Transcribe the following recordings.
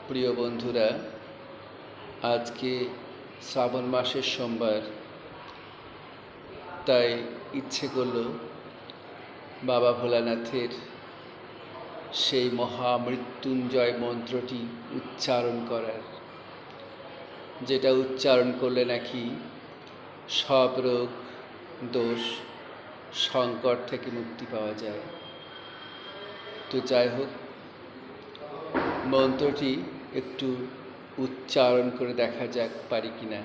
প্রিয় বন্ধুরা, আজকে শ্রাবণ মাসের সোমবার, তাই ইচ্ছে করল বাবা ভোলানাথের সেই মহামৃত্যুঞ্জয় মন্ত্রটি উচ্চারণ করার, যেটা উচ্চারণ করলে নাকি সব রোগ দোষ সংকট থেকে মুক্তি পাওয়া যায়। তো যাই হোক, মন্ত্রটি একটু উচ্চারণ করে দেখা যাক পারি কিনা।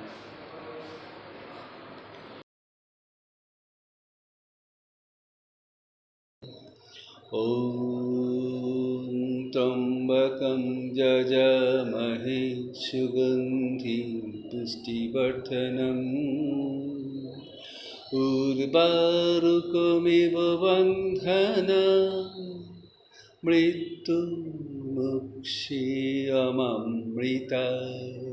ওম ত্রম্বকং যজামহে সুগন্ধিং পুষ্টিবর্ধনম উর্বারুকমিব বন্ধনান মৃত্যুমুক্ষীয়মামৃতায়।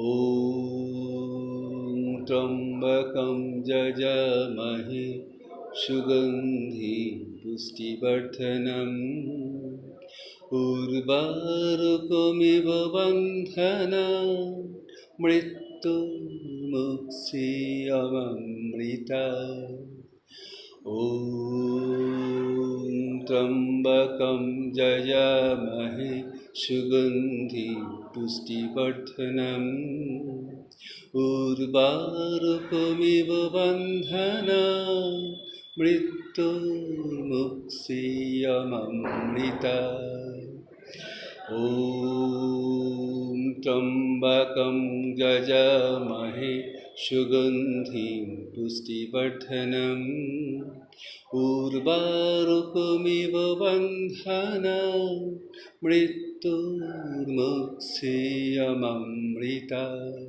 ওম ত্রম্বকং যজামহে সুগন্ধিং পুষ্টিবর্ধনম উর্বারুকমিব বন্ধনান মৃত্যুমুক্ষীয়মামৃতায়। ওম ত্রম্বকং যজামহে সুগন্ধিং পুষ্টিবর্ধনম উর্বারুকমিব বন্ধনান মৃত্যুমুক্ষীয়মামৃতায়। ওম ত্রম্বকং যজামহে সুগন্ধিং পুষ্টিবর্ধনম উর্বারুকমিব বন্ধনান মৃত্যুমুক্ষীয়মামৃতায়।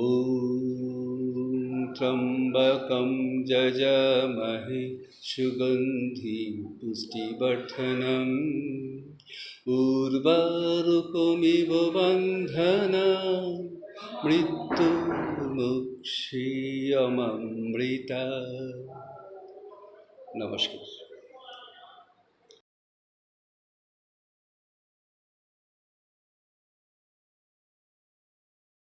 ওম ত্রম্বকং যজামহে সুগন্ধিং পুষ্টিবর্ধনম উর্বারুকমিব বন্ধনান মৃত্যুমুক্ষীয়মামৃতায়। নমস্কার।